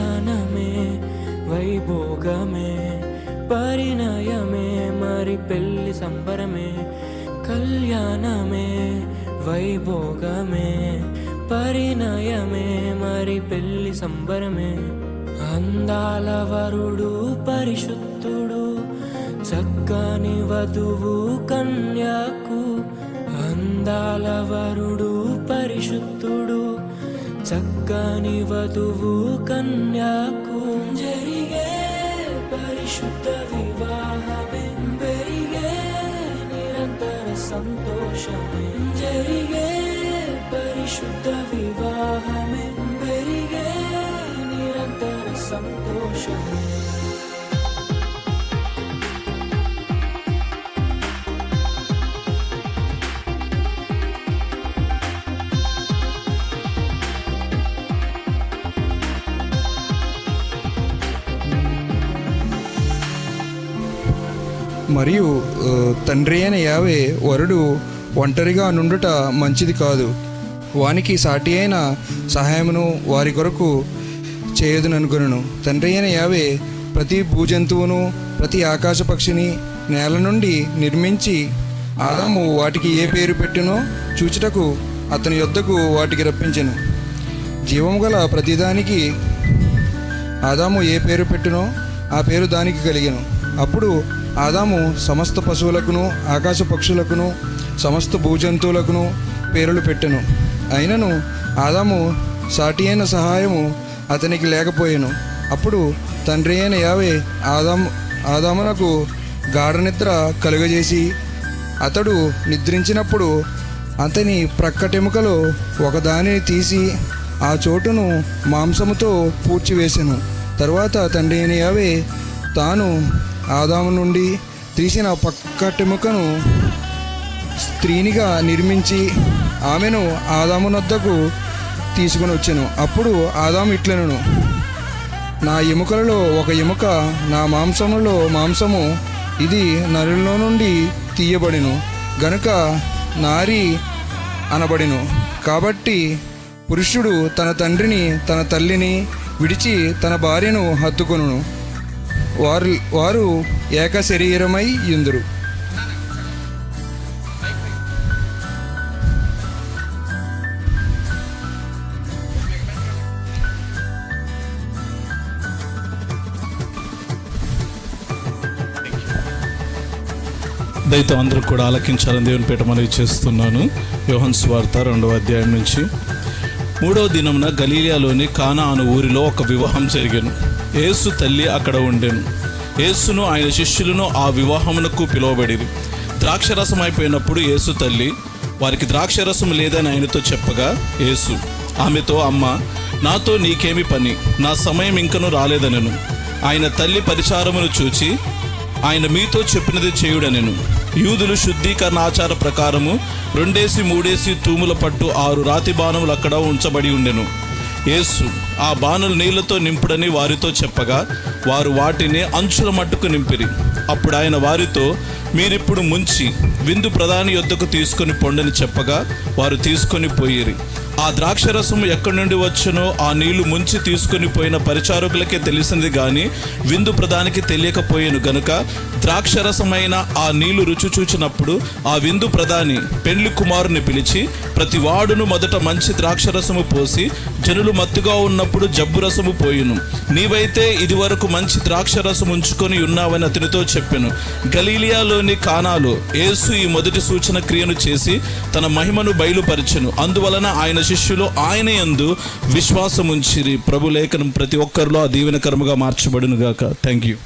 కళ్యాణమే వైభోగమే పరిణయమే మరి పెళ్లి సంబరమే. కళ్యాణమే వైభోగమే పరిణయమే మరి పెళ్లి సంబరమే. అందాల వరుడు పరిశుద్ధుడు చక్కని వధువు కన్యాకు. అందాల వరుడు పరిశుద్ధుడు చక్కని వధువు కన్యాకు. జరిగే పరిశుద్ధ వివాహమే పెరిగే నిరంతర సంతోషమే. జరిగే పరిశుద్ధ వివాహమే పెరిగే నిరంతర సంతోషమే. మరియు తండ్రి అయిన యావే వరుడు ఒంటరిగా నుండుట మంచిది కాదు, వానికి సాటి అయిన సహాయమును వారి కొరకు చేయదుననుకొనును. తండ్రి అయిన యావే ప్రతి భూజంతువును ప్రతి ఆకాశ పక్షిని నేల నుండి నిర్మించి ఆదాము వాటికి ఏ పేరు పెట్టినో చూచుటకు అతని యొద్దకు వాటికి రప్పించెను. జీవము గల ప్రతిదానికి ఆదాము ఏ పేరు పెట్టినో ఆ పేరు దానికి కలిగెను. అప్పుడు ఆదాము సమస్త పశువులకును ఆకాశ పక్షులకును సమస్త భూజంతువులకును పేర్లు పెట్టెను. అయినను ఆదాము సాటి అయిన సహాయము అతనికి లేకపోయెను. అప్పుడు తండ్రి అయిన యావే ఆదామునకు గాఢనిద్ర కలుగజేసి అతడు నిద్రించినప్పుడు అతని ప్రక్కటెముకలో ఒకదానిని తీసి ఆ చోటును మాంసముతో పూడ్చివేసెను. తరువాత తండ్రి అయిన యావే తాను ఆదాము నుండి తీసిన పక్కటెముకను స్త్రీనిగా నిర్మించి ఆమెను ఆదామునొద్దకు తీసుకుని వచ్చెను. అప్పుడు ఆదాము ఇట్లనెను, నా ఎముకలలో ఒక ఎముక, నా మాంసములో మాంసము, ఇది నరుల్లో నుండి తీయబడిను గనుక నారి అనబడిను. కాబట్టి పురుషుడు తన తండ్రిని తన తల్లిని విడిచి తన భార్యను హత్తుకొనును, వారు ఏక శరీరమై యుందురు. దయతో అందరూ కూడా ఆలకించాలని దేవుని పేట మనవి చేస్తున్నాను. యోహాను సువార్త 2వ అధ్యాయం నుంచి. 3వ దినమున గలీలియాలోని కానా అను ఊరిలో ఒక వివాహం జరిగెను. యేసు తల్లి అక్కడ ఉండెను. యేసును ఆయన శిష్యులను ఆ వివాహమునకు పిలువబడిరి. ద్రాక్షరసం అయిపోయినప్పుడు యేసు తల్లి వారికి ద్రాక్షరసం లేదని ఆయనతో చెప్పగా యేసు ఆమెతో, అమ్మ, నాతో నీకేమి పని, నా సమయం ఇంకనూ రాలేదనెను. ఆయన తల్లి పరిచారమును చూచి ఆయన మీతో చెప్పినది చేయుడనెను. యూదులు శుద్ధీకరణ ఆచార ప్రకారము 2-3 తూముల పట్టు 6 రాతి బాణములు అక్కడ ఉంచబడి ఉండెను. యేసు ఆ బాణలు నీళ్లతో నింపుడని వారితో చెప్పగా వారు వాటిని అంచుల మట్టుకు నింపిరి. అప్పుడు ఆయన వారితో, మీరిప్పుడు ముంచి విందు ప్రధాని యొద్దకు తీసుకొని పొండని చెప్పగా వారు తీసుకొని పోయిరి. ఆ ద్రాక్షరసము ఎక్కడి నుండి వచ్చునో ఆ నీళ్లు ముంచి తీసుకొని పోయిన పరిచారకులకే తెలిసింది గాని విందు ప్రధానికి తెలియకపోయేను గనుక ద్రాక్షరసమైన ఆ నీళ్లు రుచి చూచినప్పుడు ఆ విందు ప్రధాని పెండ్లి కుమారుని పిలిచి, ప్రతి వాడును మొదట మంచి ద్రాక్షరసము పోసి జనులు మత్తుగా ఉన్నప్పుడు జబ్బు రసము పోయును, నీవైతే ఇది వరకు మంచి ద్రాక్షరసం ఉంచుకొని ఉన్నావని అతనితో చెప్పెను. గలీలియాలోని కానాలో యేసు ఈ మొదటి సూచన క్రియను చేసి తన మహిమను బయలుపరచెను. అందువలన ఆయన శిష్యులు ఆయన యందు విశ్వాసం ఉంచిరి. ప్రభు లేఖనం ప్రతి ఒక్కరిలో ఆ దీవెనకరముగా మార్చబడును గాక. Thank you.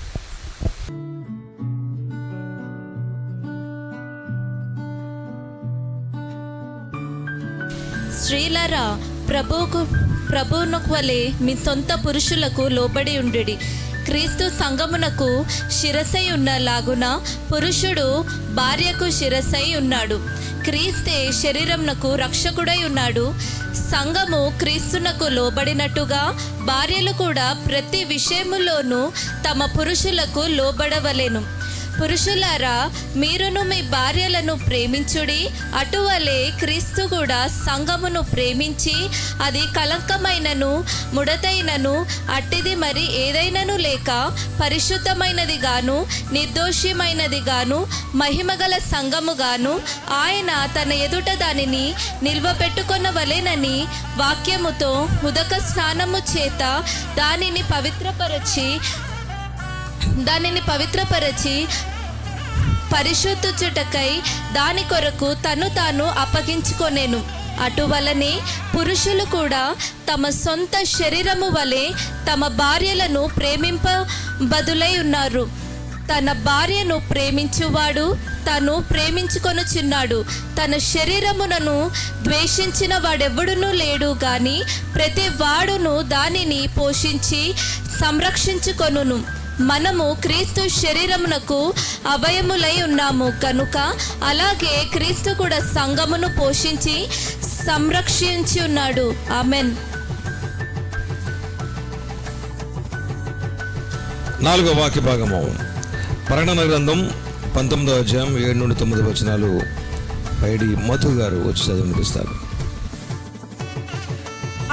స్త్రీలారా, ప్రభువునకు వలె మీ సొంత పురుషులకు లోబడి ఉండుడి. క్రీస్తు సంఘమునకు శిరసై ఉన్నలాగున పురుషుడు భార్యకు శిరసై ఉన్నాడు. క్రీస్తే శరీరమునకు రక్షకుడై ఉన్నాడు. సంఘము క్రీస్తునకు లోబడినట్టుగా భార్యలు కూడా ప్రతి విషయములోనూ తమ పురుషులకు లోబడవలెను. పురుషులారా, మీరును మీ భార్యలను ప్రేమించుడి. అటువలే క్రీస్తు కూడా సంఘమును ప్రేమించి అది కలంకమైనను ముడతైనను అట్టిది మరి ఏదైనను లేక పరిశుద్ధమైనది గాను నిర్దోషమైనది గాను మహిమగల సంఘము గాను ఆయన తన ఎదుట దానిని నిల్వపెట్టుకొనవలెనని వాక్యముతో ఉదక స్నానము చేత దానిని పవిత్రపరచి పరిశుద్ధుచుటకై దాని కొరకు తను తాను అప్పగించుకొనేను. అటువలనే పురుషులు కూడా తమ సొంత శరీరము వలె తమ భార్యలను ప్రేమింపబదులై ఉన్నారు. తన భార్యను ప్రేమించువాడు తను ప్రేమించుకొనుచున్నాడు. తన శరీరమునను ద్వేషించిన వాడెవడునూ లేడు గాని ప్రతి వాడును దానిని పోషించి సంరక్షించుకొనును. మనము క్రీస్తు శరీరమునకు అవయములై ఉన్నాము కనుక అలాగే క్రీస్తు కూడా సంఘమును పోషించి సంరక్షించి ఉన్నాడు. ఆమెన్. 4వ వాక్య భాగము ప్రకటన గ్రంథం 19వ అధ్యాయం 7 నుండి 9 వచనాలు పైడి మధు గారు వచ్చి చదివినిపిస్తారు.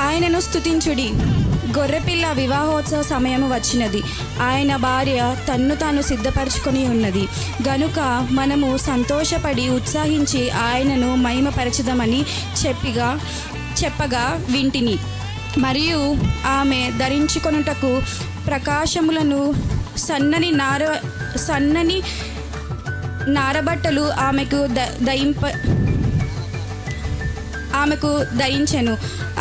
ఆయనను స్తుతించుడి, గొర్రెపిల్ల వివాహోత్సవ సమయము వచ్చినది, ఆయన భార్య తన్ను తాను సిద్ధపరచుకొని ఉన్నది గనుక మనము సంతోషపడి ఉత్సాహించి ఆయనను మహిమపరచుదామని చెప్పగా వింటిని. మరియు ఆమె ధరించుకొనుటకు ప్రకాశములను సన్నని నారబట్టలు ఆమెకు ధరించెను.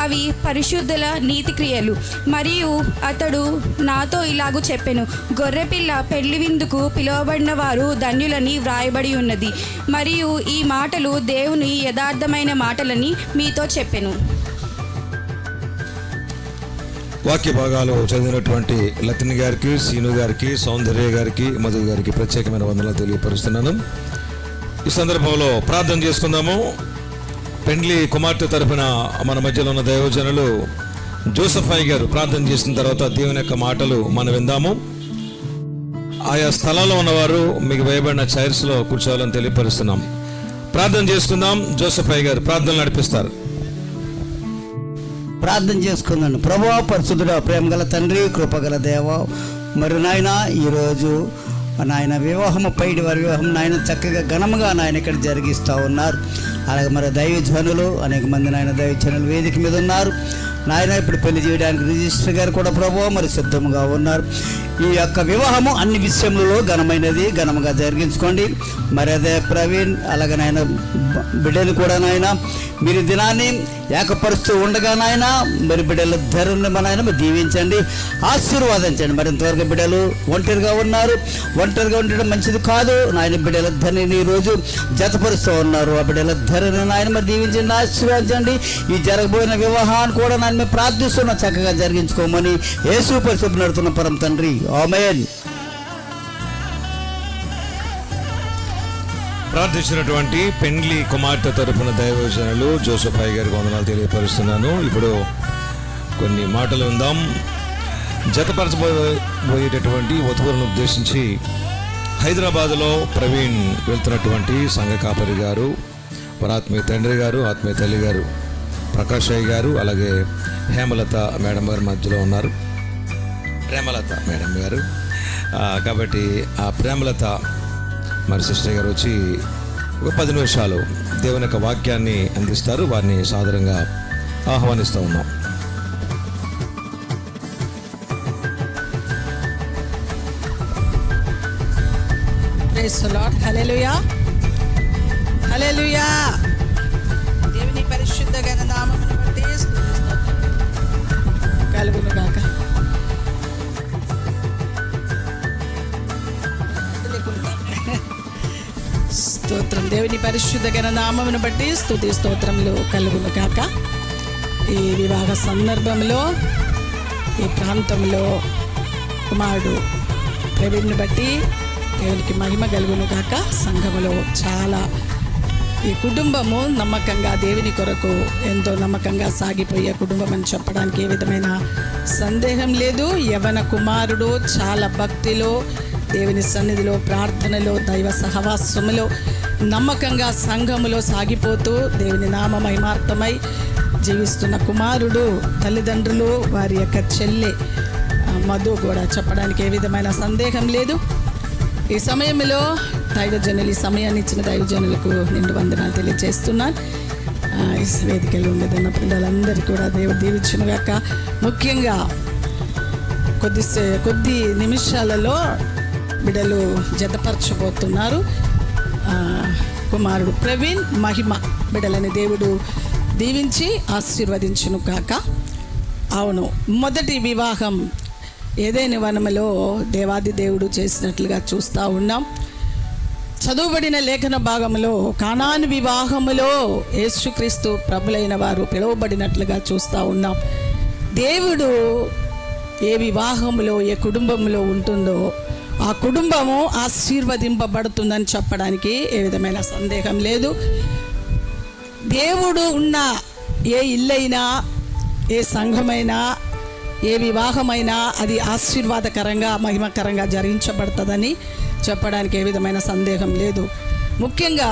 అవి పరిశుద్ధుల నీతి క్రియలు. మరియు అతడు నాతో ఇలాగూ చెప్పెను, గొర్రెపిల్ల పెళ్లి విందుకు పిలువబడిన వారు ధన్యులని వ్రాయబడి ఉన్నది. మరియు ఈ మాటలు దేవుని యథార్థమైన మాటలని మీతో చెప్పెను. వాక్య భాగాలు చదివినటువంటి లతిన్ గారికి, సీను గారికి, సౌందర్య గారికి, మధు గారికి ప్రత్యేకమైన వందనాలు తెలియపరుస్తున్నాను. ఈ సందర్భంలో ప్రార్థన చేసుకుందాము. పెండ్లి కుమార్తె తరపున మన మధ్యలో ఉన్న దైవజనులు జోసఫాయి గారు ప్రార్థన చేసిన తర్వాత దేవుని యొక్క మాటలు మనం విందాము. ఆయా స్థలాల్లో ఉన్నవారు మీకు వేయబడిన చైర్స్లో కూర్చోవాలని తెలియపరుస్తున్నాం. ప్రార్థన చేసుకుందాం. జోసఫాయి గారు ప్రార్థనలు నడిపిస్తారు. ప్రార్థన చేసుకుందాను. ప్రభువా, పరిశుద్ధుడా, ప్రేమగల తండ్రి, కృపగల దేవ, మరి నాయన ఈరోజు నాయన వివాహము పైడి వారి వివాహం నాయన చక్కగా ఘనముగా నాయన ఇక్కడ జరిగిస్తూ ఉన్నారు. అలాగే మరి దైవజనులు అనేక మంది నాయన దైవజనులు వేదిక మీద ఉన్నారు నాయన. ఇప్పుడు పెళ్లి చేయడానికి రిజిస్టర్ గారు కూడా ప్రభువా మరి సిద్ధంగా ఉన్నారు. ఈ యొక్క వివాహము అన్ని విషయములలో ఘనమైనది, ఘనముగా జరిగించుకోండి. మరి అదే ప్రవీణ్ అలాగే నాయన బిడ్డలు కూడా నాయన మీరు దినాన్ని ఏకపరుస్తూ ఉండగా నాయన మరి బిడ్డల ధరని మన ఆయన దీవించండి, ఆశీర్వాదించండి. మరి ఇంతవరకు బిడ్డలు ఒంటరిగా ఉన్నారు. ఒంటరిగా ఉండడం మంచిది కాదు నాయన. బిడ్డల ధరని ఈరోజు జతపరుస్తూ ఉన్నారు. ఆ బిడ్డల ధరని నాయన మరి దీవించండి, ఆశీర్వదించండి. ఈ జరగబోయిన వివాహాన్ని కూడా నాయన మేము ప్రార్థిస్తున్నాం, చక్కగా జరిగించుకోమని యేసు పరిశుద్ధ నడుతున్న పరమ తండ్రి, ఆమేన్. ప్రార్థించినటువంటి పెండ్లి కుమార్తె తరపున దైవజనులు జోసఫాయి గారికి వందనాలు తెలియపరుస్తున్నాను. ఇప్పుడు కొన్ని మాటలు ఉందాం. జతపరచబోయేటటువంటి వధువులను ఉద్దేశించి హైదరాబాదులో ప్రవీణ్ వెళ్తున్నటువంటి సంఘ కాపరి గారు, వారి ఆత్మీయ తండ్రి గారు, ఆత్మీయ తల్లి గారు ప్రకాశయ్య గారు, అలాగే హేమలత మేడం గారు మధ్యలో ఉన్నారు. ప్రేమలత మేడం గారు. కాబట్టి ఆ ప్రేమలత మరి సిస్టర్ గారు వచ్చి ఒక 10 నిమిషాలు దేవుని యొక్క వాక్యాన్ని అందిస్తారు. వారిని సాదరంగా ఆహ్వానిస్తూ ఉన్నాం. Praise the lord. Hallelujah, hallelujah. దేవుని పరిశుద్ధ ఘన నామమును బట్టి స్తుతిస్తోత్రం కలుగును గాక. స్తోత్రం. దేవుని పరిశుద్ధ ఘన నామమును బట్టి స్తుతి స్తోత్రములు కలుగును గాక. ఈ వివాహ సందర్భంలో ఈ ప్రాంతంలో కుమారుడు ప్రవీణ్ని బట్టి దేవునికి మహిమ కలుగును గాక. సంఘములో చాలా ఈ కుటుంబము నమ్మకంగా దేవుని కొరకు ఎంతో నమ్మకంగా సాగిపోయే కుటుంబం అని చెప్పడానికి ఏ విధమైన సందేహం లేదు. యవన కుమారుడు చాలా భక్తిలో దేవుని సన్నిధిలో, ప్రార్థనలో, దైవ సహవాసములో, నమ్మకంగా సంఘములో సాగిపోతూ దేవుని నామ మహిమార్థమై జీవిస్తున్న కుమారుడు, తల్లిదండ్రులు, వారి యొక్క చెల్లె మధు కూడా చెప్పడానికి ఏ విధమైన సందేహం లేదు. ఈ సమయంలో దైవజనులు, ఈ సమయాన్ని ఇచ్చిన దైవజనులకు నిండు వందనాలు తెలియజేస్తున్నాను. ఈ వేదికలో ఉండేదన్న పిల్లలందరూ కూడా దేవుడు దీవించునుగాక. ముఖ్యంగా కొద్ది నిమిషాలలో బిడ్డలు జతపరచబోతున్నారు. కుమారుడు ప్రవీణ్, మహిమ బిడ్డలని దేవుడు దీవించి ఆశీర్వదించును కాక. అవును, మొదటి వివాహం ఏదైనా వనములో దేవాది దేవుడు చేసినట్లుగా చూస్తూ ఉన్నాం. చదువుబడిన లేఖన భాగంలో కానాను వివాహములో యేసుక్రీస్తు ప్రభులైన వారు పిలువబడినట్లుగా చూస్తూ ఉన్నాం. దేవుడు ఏ వివాహములో, ఏ కుటుంబంలో ఉంటుందో ఆ కుటుంబము ఆశీర్వదింపబడుతుందని చెప్పడానికి ఏ విధమైన సందేహం లేదు. దేవుడు ఉన్న ఏ ఇల్లైనా, ఏ సంఘమైనా, ఏ వివాహమైనా అది ఆశీర్వాదకరంగా, మహిమకరంగా జరిగించబడుతుందని చెప్పడానికి ఏ విధమైన సందేహం లేదు. ముఖ్యంగా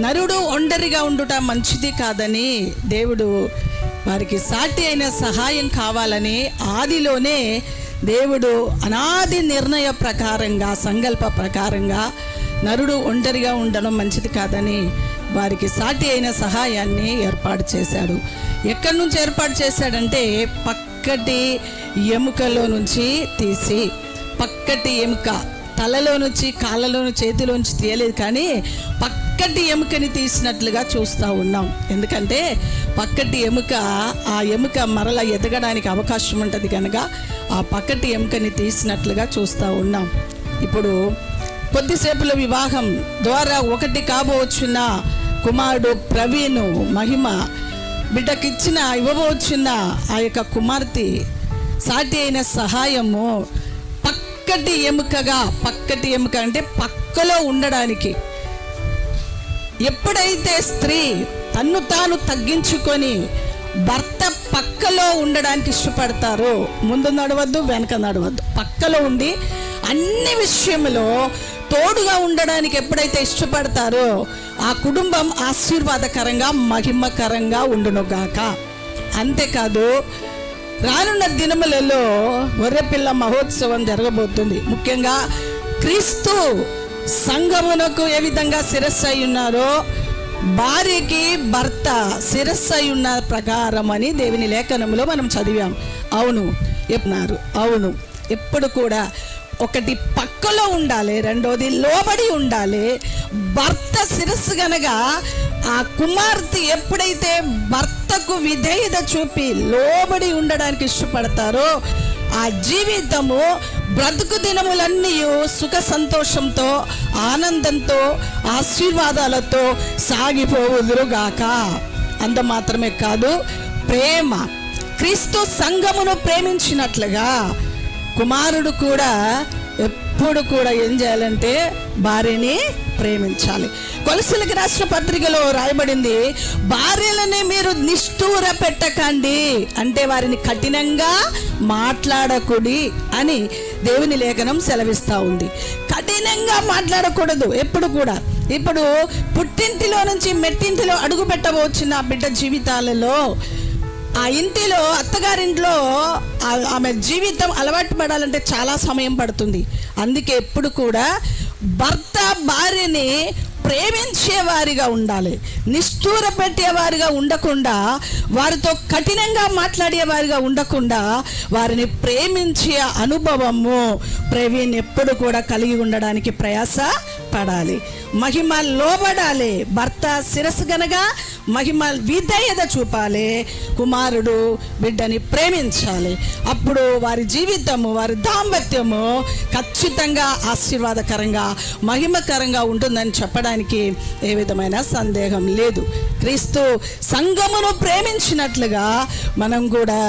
నరుడు ఒంటరిగా ఉండుట మంచిది కాదని దేవుడు వారికి సాటి అయిన సహాయం కావాలని ఆదిలోనే దేవుడు అనాది నిర్ణయ ప్రకారంగా, సంకల్ప ప్రకారంగా నరుడు ఒంటరిగా ఉండడం మంచిది కాదని వారికి సాటి అయిన సహాయాన్ని ఏర్పాటు చేశాడు. ఎక్కడి నుంచి ఏర్పాటు చేశాడంటే పక్కటి ఎముకలో నుంచి తీసి, పక్కటి ఎముక తలలో నుంచి, కాళ్ళలోను, చేతిలోంచి తీయలేదు, కానీ పక్కటి ఎముకని తీసినట్లుగా చూస్తూ ఉన్నాం. ఎందుకంటే పక్కటి ఎముక, ఆ ఎముక మరల ఎదగడానికి అవకాశం ఉంటుంది కనుక ఆ పక్కటి ఎముకని తీసినట్లుగా చూస్తూ ఉన్నాం. ఇప్పుడు కొద్దిసేపుల వివాహం ద్వారా ఒకటి కాబోచున్న కుమారుడు ప్రవీణ్, మహిమ బిడ్డకిచ్చిన ఇవ్వబోచున్న ఆ యొక్క కుమార్తె సాటి అయిన సహాయము పక్కటి ఎముకగా, పక్కటి ఎముక అంటే పక్కలో ఉండడానికి. ఎప్పుడైతే స్త్రీ తన్ను తాను తగ్గించుకొని భర్త పక్కలో ఉండడానికి ఇష్టపడతారో, ముందు నడవద్దు, వెనక నడవద్దు, పక్కలో ఉండి అన్ని విషయంలో తోడుగా ఉండడానికి ఎప్పుడైతే ఇష్టపడతారో ఆ కుటుంబం ఆశీర్వాదకరంగా, మహిమకరంగా ఉండునుగాక. అంతేకాదు, రానున్న దినములలో గొర్రెపిల్ల మహోత్సవం జరగబోతుంది. ముఖ్యంగా క్రీస్తు సంఘమునకు ఏ విధంగా శిరస్సు అయి ఉన్నారో భార్యకి భర్త శిరస్సు అయి ఉన్న ప్రకారం అని దేవుని లేఖనంలో మనం చదివాం. అవును చెప్పినారు. అవును, ఎప్పుడు కూడా ఒకటి పక్కలో ఉండాలి, రెండోది లోబడి ఉండాలి. భర్త శిరస్సు గనగా ఆ కుమార్తె ఎప్పుడైతే భర్తకు విధేయత చూపి లోబడి ఉండడానికి ఇష్టపడతారో ఆ జీవితము, బ్రతుకు దినములన్నీ సుఖ సంతోషంతో, ఆనందంతో, ఆశీర్వాదాలతో సాగిపోవుదురుగాక. అంత మాత్రమే కాదు, ప్రేమ, క్రీస్తు సంఘమును ప్రేమించినట్లుగా కుమారుడు కూడా ఎప్పుడు కూడా ఏం చేయాలంటే భార్యని ప్రేమించాలి. కొలసీలకు రాసిన పత్రికలో రాయబడింది, భార్యలని మీరు నిష్ఠూర పెట్టకండి, అంటే వారిని కఠినంగా మాట్లాడకూడి అని దేవుని లేఖనం సెలవిస్తూ ఉంది. కఠినంగా మాట్లాడకూడదు ఎప్పుడు కూడా. ఇప్పుడు పుట్టింటిలో నుంచి మెట్టింటిలో అడుగు పెట్టవచ్చిన బిడ్డ జీవితాలలో, ఆ ఇంటిలో, అత్తగారింట్లో ఆమె జీవితం అలవాటు పడాలంటే చాలా సమయం పడుతుంది. అందుకే ఎప్పుడు కూడా భర్త భార్యని ప్రేమించేవారిగా ఉండాలి, నిష్ఠూర పెట్టేవారిగా ఉండకుండా, వారితో కఠినంగా మాట్లాడేవారిగా ఉండకుండా వారిని ప్రేమించే అనుభవము ప్రవీణ్ ఎప్పుడు కూడా కలిగి ఉండడానికి ప్రయాస పడాలి. మహిమ లోబడాలి, భర్త శిరస్సు గనగా మహిమ విధేయత చూపాలి, కుమారుడు బిడ్డని ప్రేమించాలి. అప్పుడు వారి జీవితము, వారి దాంపత్యము ఖచ్చితంగా ఆశీర్వాదకరంగా, మహిమకరంగా ఉంటుందని చెప్పడానికి ఏ విధమైన సందేహం లేదు. క్రీస్తు సంఘమును ప్రేమించినట్లుగా మనం కూడా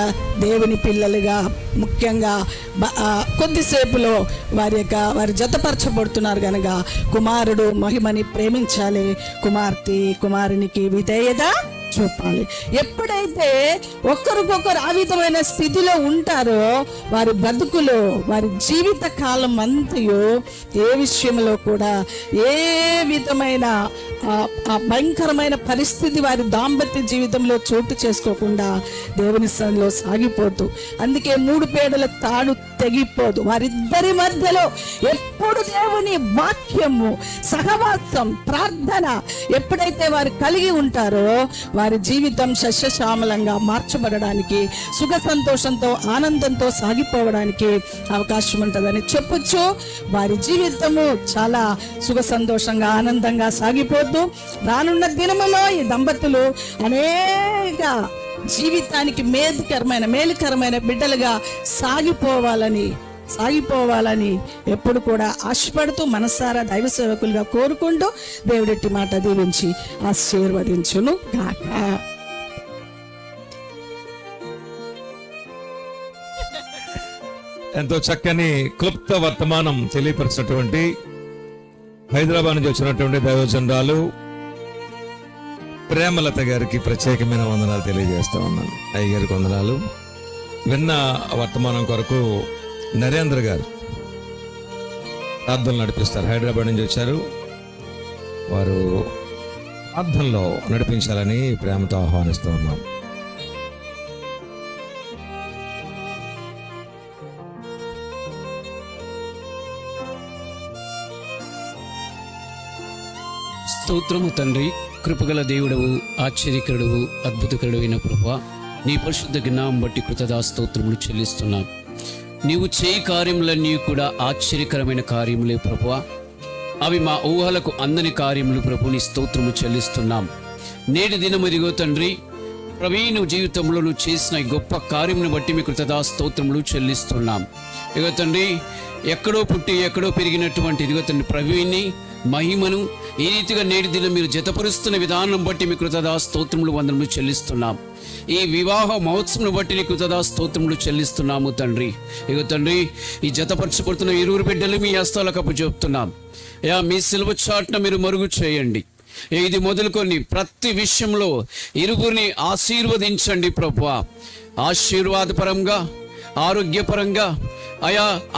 దేవుని పిల్లలుగా, ముఖ్యంగా కొద్దిసేపులో వారి జతపరచబడుతున్నారు కనుక కుమారుడు మహిమని ప్రేమించాలి, కుమార్తె కుమారునికి విధేయత చూపాలి. ఎప్పుడైతే ఒకరికొకరు ఆ విధమైన స్థితిలో ఉంటారో వారి బ్రతుకులో, వారి జీవిత కాలం అంతయు ఏ విషయంలో కూడా ఏ విధమైన భయంకరమైన పరిస్థితి వారి దాంపత్య జీవితంలో చోటు చేసుకోకుండా దేవుని సన్నిధిలో సాగిపోతూ, అందుకే 3 పేడల తాడు తెగిపోదు. వారిద్దరి మధ్యలో ఎప్పుడు దేవుని వాక్యము, సహవాసం, ప్రార్థన ఎప్పుడైతే వారు కలిగి ఉంటారో వారి జీవితం సస్యశ్యామలంగా మార్చబడడానికి, సుఖ సంతోషంతో ఆనందంతో సాగిపోవడానికి అవకాశం ఉంటుందని చెప్పొచ్చు. వారి జీవితము చాలా సుఖ సంతోషంగా ఆనందంగా సాగిపోతూ రానున్న దినములో ఈ దంపతులు అనేక జీవితానికి మేలుకరమైన బిడ్డలుగా సాగిపోవాలని ఎప్పుడు కూడా ఆశపడుతూ మనసారా దైవ సేవకులుగా కోరుకుంటూ దేవుడిట్టి మాట దీవించి ఆశీర్వదించును గాక. ఎంతో చక్కని క్లుప్త వర్తమానం తెలియపరిచినటువంటి హైదరాబాద్ నుంచి వచ్చినటువంటి దైవజనురాలు ప్రేమలత గారికి ప్రత్యేకమైన వందనాలు తెలియజేస్తా ఉన్నాను. అయ్యగారికి వందనాలు. విన్న వర్తమానం కొరకు నరేంద్ర గారు ప్రార్థనలు నడిపిస్తారు. హైదరాబాద్ నుంచి వచ్చారు. వారు ప్రార్థనలో నడిపించాలని ప్రేమతో ఆహ్వానిస్తూ ఉన్నాం. స్తోత్రము తండ్రి, కృపగల దేవుడవు, ఆశ్చర్యకరుడవు, అద్భుతకరుడైన ప్రభువా, నీ పరిశుద్ధ జ్ఞానం బట్టి కృతదా స్తోత్రములు చెల్లిస్తున్నాం. నీవు చేయి కార్యములన్నీ కూడా ఆశ్చర్యకరమైన కార్యములే ప్రభువా. అవి మా ఊహలకు అందని కార్యములు ప్రభు. నీ స్తోత్రము చెల్లిస్తున్నాం. నేటి దినము ఇదిగో తండ్రి, ప్రవీణు జీవితంలో నువ్వు చేసిన ఈ గొప్ప కార్యమును బట్టి మీ కృతదా స్తోత్రములు చెల్లిస్తున్నాం. ఇదిగో తండ్రి, ఎక్కడో పుట్టి ఎక్కడో పెరిగినటువంటి ఇదిగో తండ్రి ప్రవీణ్ని, మహిమను ఈ రీతిగా నేటి దినం మీరు జతపరుస్తున్న విధానం బట్టి మీ కృతదా స్తోత్రములు వందనములు చెల్లిస్తున్నాం. ఈ వివాహ మహోత్సవం బట్టి నీ కృతదా స్తోత్రములు చెల్లిస్తున్నాము తండ్రి. ఇగో తండ్రి, ఈ జతపరచబడుతున్న 20 బిడ్డలు మీ హస్తాలకు అప్పచెప్తున్నాం. మీ సిలువ చాటున మీరు మరుగు చేయండి. ఇది మొదలుకొని ప్రతి విషయంలో ఇరువురిని ఆశీర్వదించండి ప్రభువా. ఆశీర్వాదపరంగా, ఆరోగ్యపరంగా,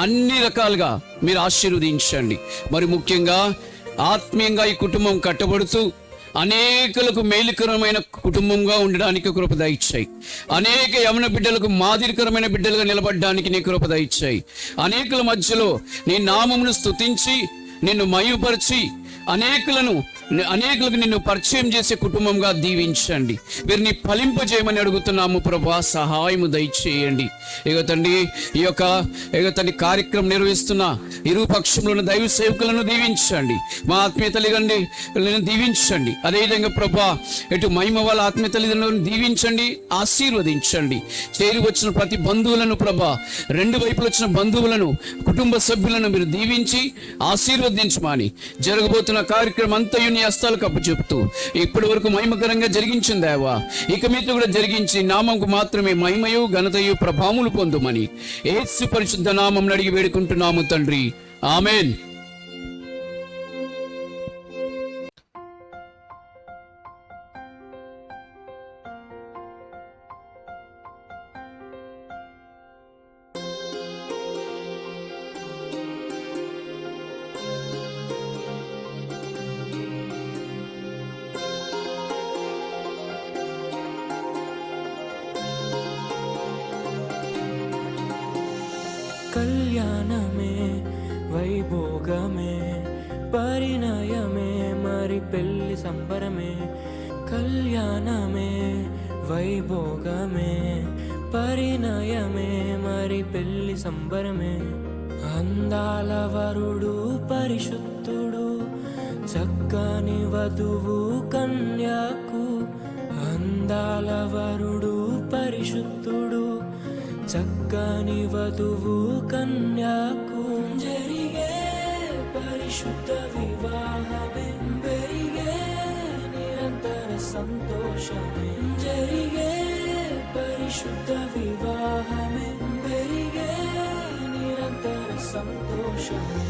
అన్ని రకాలుగా మీరు ఆశీర్వదించండి. మరి ముఖ్యంగా ఆత్మీయంగా ఈ కుటుంబం కట్టబడుతూ అనేకులకు మేలుకరమైన కుటుంబంగా ఉండడానికి కృప దయచేయి. అనేక యవన బిడ్డలకు మాదిరికరమైన బిడ్డలుగా నిలబడడానికి నీ కృప దయచేయి. అనేకుల మధ్యలో నీ నామమును స్తుతించి నిన్ను మహిమపరిచి అనేకులకు నిన్ను పరిచయం చేసే కుటుంబంగా దీవించండి. వీరిని ఫలింపజేయమని అడుగుతున్నాము ప్రభా. సహాయము దయచేయండి. ఇక తండ్రి, ఈ యొక్క కార్యక్రమం నిర్వహిస్తున్న ఇరు పక్షంలో ఉన్న దైవ సేవకులను దీవించండి. మా ఆత్మీయ తల్లిదండ్రులను దీవించండి. అదేవిధంగా ప్రభా, ఇటు మహిమ వాళ్ళ ఆత్మీయ తల్లిదండ్రులను దీవించండి, ఆశీర్వదించండి. చేరి వచ్చిన ప్రతి బంధువులను ప్రభా, 2 వైపులు వచ్చిన బంధువులను, కుటుంబ సభ్యులను మీరు దీవించి ఆశీర్వదించమని జరగబోతున్న కార్యక్రమం అంతయు నీ హస్తాలకు అప్పచెప్తూ ఇప్పటి వరకు మహిమకరంగా జరిగించిందేవా, ఇక మీతో కూడా జరిగించి నామంకు మాత్రమే మహిమయు ఘనతయు ప్రభావములు పొందుమని యేసు పరిశుద్ధ నామం అడిగి వేడుకుంటున్నాము తండ్రి. ఆమేన్. కళ్యాణమే, వైభోగమే, పరిణయమే, మరి పెళ్లి సంబరమే. కళ్యాణమే, వైభోగమే, పరిణయమే, మరి పెళ్లి సంబరమే. అందాల వరుడు పరిశుద్ధుడు, చక్కని వధువు కన్యాకు. అందాల వరుడు పరిశుద్ధుడు, చక్కని వధువు కన్యాకు. జరిగే పరిశుద్ధ వివాహమే, పెరిగే నిరంతర సంతోషమే. జరిగే పరిశుద్ధ వివాహమే, పెరిగే నిరంతర సంతోషమే.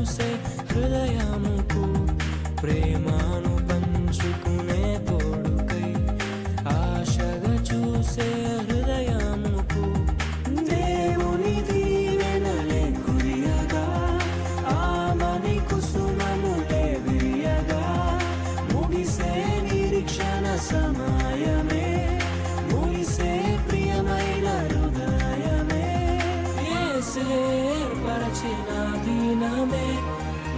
చూసే హృదయముకు ప్రేమను పంచుకునే తోడుకై ఆశగా చూసే హృదయముకు దేవుని దీవెనలే కురియగా ఆమని కుసుమములే విరియగా ముగిసే నిరీక్షణ సమయమే ముగిసే ప్రియమైన హృదయమే ఏర్పరచిన దీనమే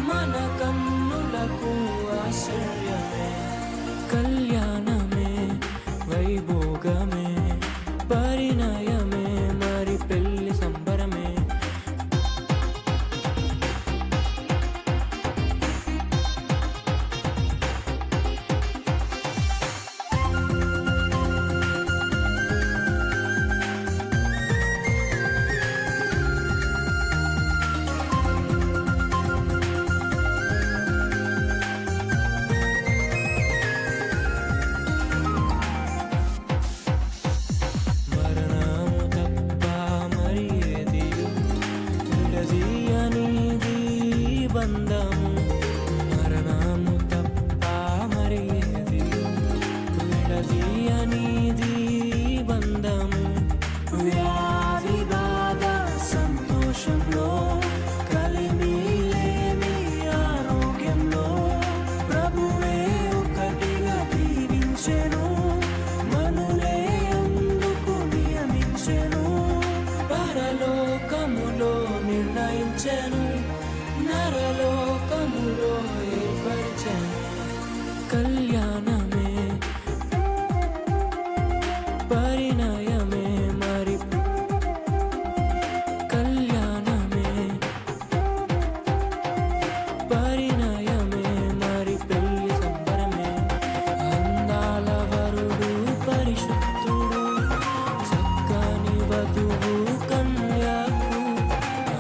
మన కన్నులకు ఆశ్చర్యమే కళ్యాణమే వైభోగమే పరిణయమే మరి పెళ్లి సంబరమే మరణము తప్ప మరి ఏది విడదీయనిది బంధము మరణము తప్ప మరి ఏది విడదీయనిది బంధము వ్యాధి బాధ సంతోషంలో కలిమి లేని ఆరోగ్యంలో ప్రభువే ఒకటిగా దీవించెను మనులే అందుకు నియమించెను పరలోకములో నిర్ణయించెను నరలోకములో ఏర్పరిచెను కళ్యాణమే పరిణయమే మరి కళ్యాణమే పరిణయమే మరి పెళ్లి సంబరమే అందాల వరుడు పరిశుద్ధుడు చక్కని వధువు కన్యకు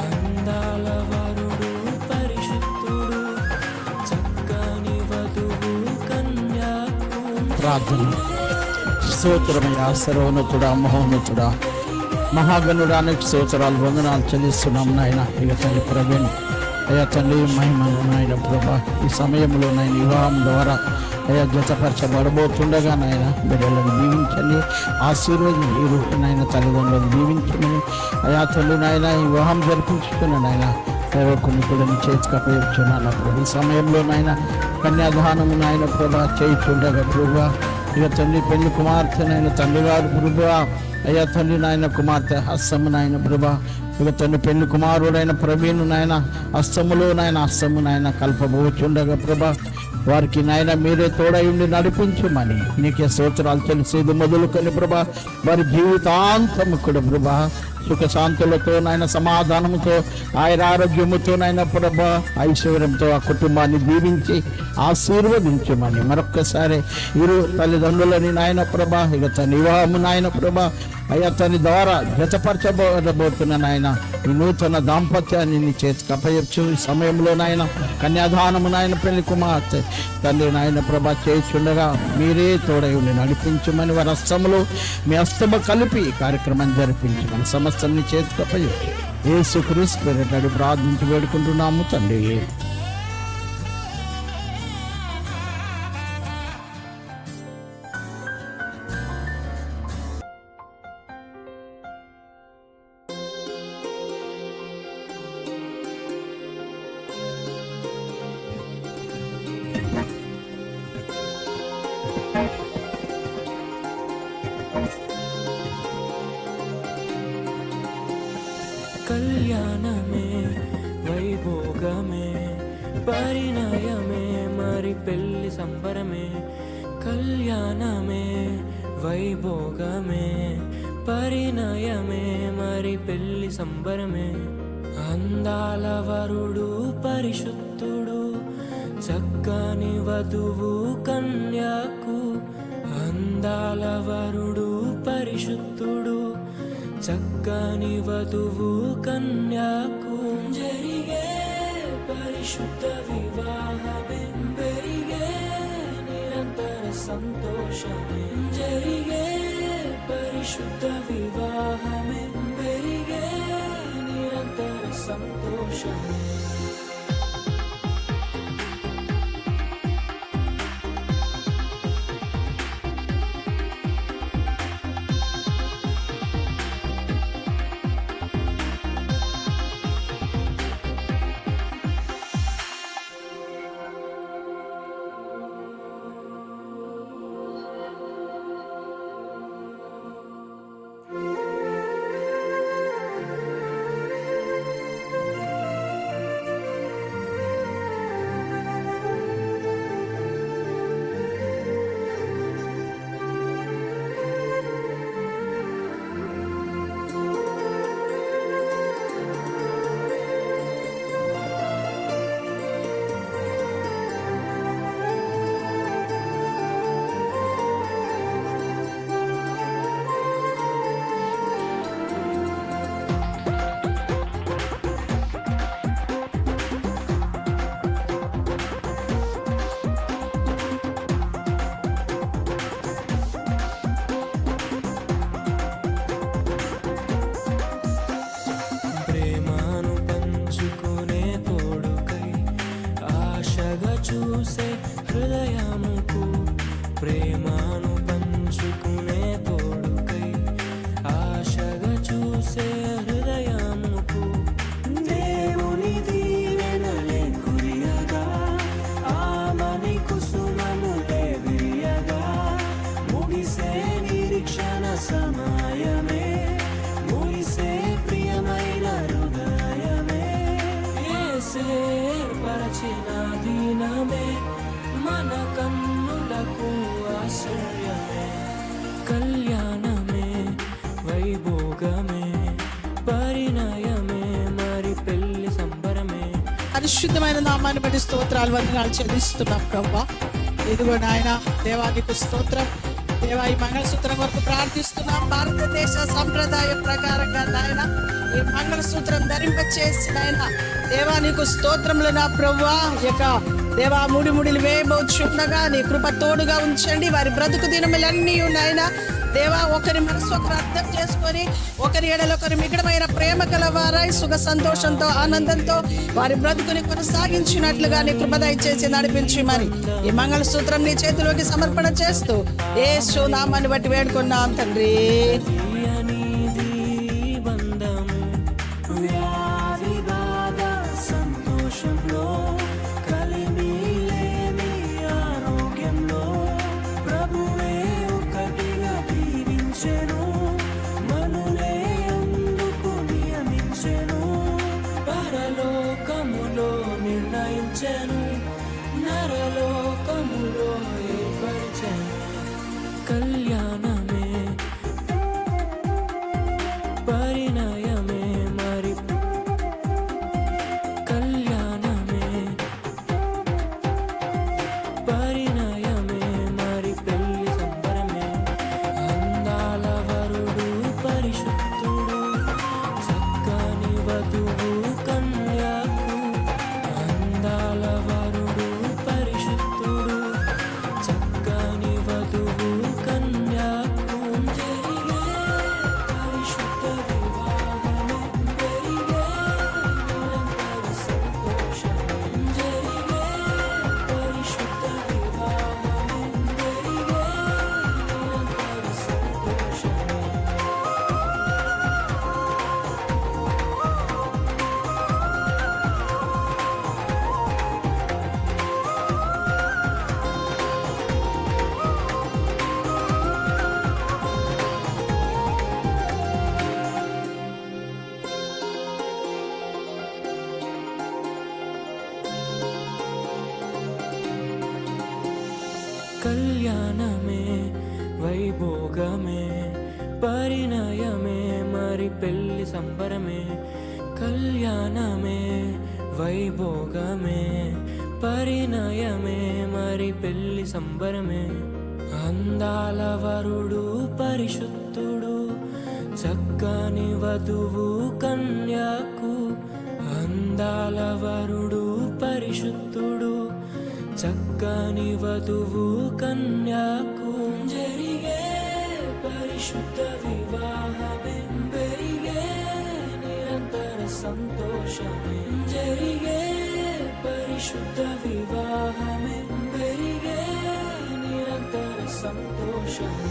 అందాల వరుడు పరిశుద్ధుడు చక్కని వధువు కన్యకు ప్రార్థన. స్తోత్రమయ్యా, సర్వోన్నతుడా, మహోన్నతుడా, మహాగణుడానికి స్తోత్రాలు వందనాలు చెల్లిస్తున్నాం నాయన. ఇక తండ్రి ప్రవీణ్ అయ్యా తండ్రి మహిమను నాయన ప్రభా ఈ సమయంలో నాయన వివాహం ద్వారా అయ్యా జతపరచబడబోతుండగా నాయన బిడ్డలను దీవించండి, ఆశీర్వదించి మీరు నాయన తల్లిదండ్రులను దీవించమని అయ్యా తల్లి నాయన ఈ వివాహం జరిపించుకున్న నాయన సేవకుని కూడా నీ చేతికి అప్పగించున్నాను ప్రభు. ఈ సమయంలో నాయన కన్యాదానము నాయన ప్రభా చేయించుండగా ప్రభా ఇక తండ్రి పెళ్లి కుమార్తె నాయన తండ్రి గారు ప్రభా అయ్యా తండ్రి నాయన కుమార్తె హస్తము నాయన ప్రభా ఇక తండ్రి పెళ్లి కుమారుడైన ప్రవీణు నాయన హస్తములో నాయన హస్తము నాయన కల్పబోచుండగా ప్రభా వారికి నాయన మీరే తోడయుండి నడిపించమని నీకే స్తోత్రాలు తెలిసేది మొదలుకొని ప్రభా వారి జీవితాంతము కూడా ప్రభా సుఖశాంతులతో నాయన సమాధానముతో ఆయురారోగ్యముతో నాయన ప్రభా ఐశ్వర్యంతో ఆ కుటుంబాన్ని దీవించి ఆశీర్వదించమని మరొక్కసారి ఇరు తల్లిదండ్రులని నాయన ప్రభా ఇక తన వివాహము నాయన ప్రభా అయ్యా తన ద్వారా జతపరచబోతున్న నాయన ఈ నూతన దాంపత్యాన్ని నీ చేతికి అప్పచెప్పు. ఈ సమయంలో నాయన కన్యాదానము నాయన పెళ్లి కుమార్తె తండ్రి నాయన ప్రభా చేస్తుండగా మీరే తోడై ఉండి నడిపించమని వారి హస్తములో మీ హస్తము కలిపి ఈ కార్యక్రమం జరిపించమని సమస్తం నీ చేతికి అప్పచెప్పు. యేసుక్రీస్తు పేరిట ప్రార్థించి వేడుకుంటున్నాము తండ్రి. కళ్యాణమే వైభోగమే పరిణయమే మరి పెళ్లి సంబరమే కళ్యాణమే వైభోగమే పరిణయమే మరి పెళ్లి సంబరమే అందాల వరుడు పరిశుద్ధుడు చక్కని వధువు కన్యకు అందాల వరుడు పరిశుద్ధుడు చక్కని వధువు కన్యకు జరిగే పరిశుద్ధ వివాహమే పెరిగే నిరంతర సంతోషమే జరిగే పరిశుద్ధ వివాహమే పెరిగే నిరంతర సంతోషమే చూసే హృదయముకు ప్రేమను పంచుకునే తోడుకై ఆశగా చూసే హృదయముకు దేవుని దీవెనలే కురియగా ఆమని కుసుమములే విరియగా ముగిసే నిరీక్షణ సమయమే ముగిసే ప్రియమైన హృదయమే యేసే పరచిన దీనమే మన కన్నులకు ఆశ్చర్యమే కళ్యాణమే వైభోగమే పరిణయమే మరి పెళ్లి సంబరమే. పరిశుద్ధమైన నామాన్ని బట్టి స్తోత్రాలు వందనాలు చెల్లిస్తున్నాం ప్రభా. ఇదిగో నాయన దేవానికి స్తోత్రం. దేవా ఈ మంగళసూత్రం వరకు ప్రార్థిస్తున్నాం. భారతదేశ సంప్రదాయం ప్రకారంగా నాయన ఈ మంగళసూత్రం ధరింపచేసి నాయన దేవానికి స్తోత్రములు నా ప్రభువా. యొక్క దేవా ముడిముడిలు వేయబోచుండగా నీ కృప తోడుగా ఉంచండి. వారి బ్రతుకు దినములన్నీ నాయన దేవా ఒకరి మనసు ఒకరు అర్థం చేసుకొని ఒకరి ఎడలో ఒకరి మిగడమైన ప్రేమ గల వారై సుఖ సంతోషంతో ఆనందంతో వారి బ్రతుకుని కొనసాగించినట్లుగా నీ కృప దయచేసి నడిపించి మరి ఈ మంగళసూత్రం నీ చేతిలోకి సమర్పణ చేస్తూ యేసు నామాన్ని బట్టి వేడుకున్నాం తండ్రి. నరలోకములో ఏర్పరిచెను కళ్యాణమే పరిణయమే మరి కళ్యాణమే పరిణయమే మరి పెళ్లి సంబరమే అందాల వరుడు పరిశుద్ధుడు చక్కని వధువు కన్యకు అందాల వరుడు పరిశుద్ధుడు చక్కని వధువు కన్యకు జరిగే పరిశుద్ధ వివాహము జరిగే నిరంతర సంతోషము జరిగే పరిశుద్ధ వివాహము జరిగే నిరంతర సంతోషము. కళ్యాణమే వైభోగమే పరిణయమే మరి పెళ్లి సంబరమే కళ్యాణమే వైభోగమే పరిణయమే మరి పెళ్లి సంబరమే అందాల వరుడు పరిశుద్ధుడు చక్కని వధువు కన్యకు అందాల వరుడు పరిశుద్ధుడు చక్కని వధువు కన్యకు జరిగే పరిశుద్ధ వివాహమే జరిగే నిరంతర సంతోషమే జరిగే పరిశుద్ధ వివాహమే జరిగే నిరంతర సంతోషమే.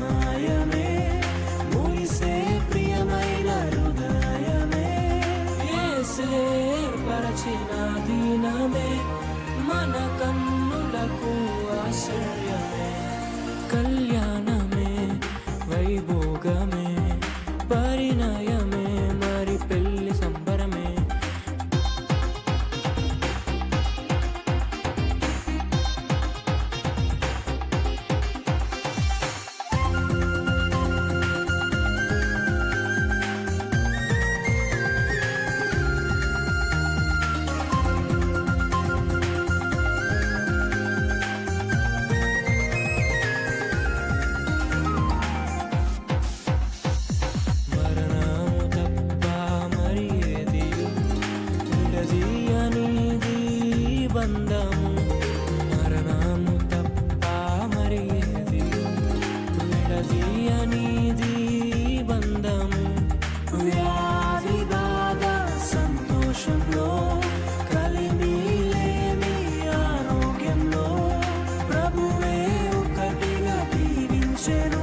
సమయమే మురిసే ప్రియమైన హృదయమే యేసే పరచిన దీనమే మన కన్నులకు ఆశ్చర్యమే కళ్యాణమే వైభోగమే పరిణయమే మరి పెళ్లి సంబరమే మరణము తప్ప మరి ఏదియు విడదీయనిది బంధము మరణము తప్ప మరి ఏదియు విడదీయనిది బంధము వ్యాధి బాధ సంతోషంలో కలిమిలేని ఆరోగ్యంలో ప్రభువే ఒకటిగా దీవించెను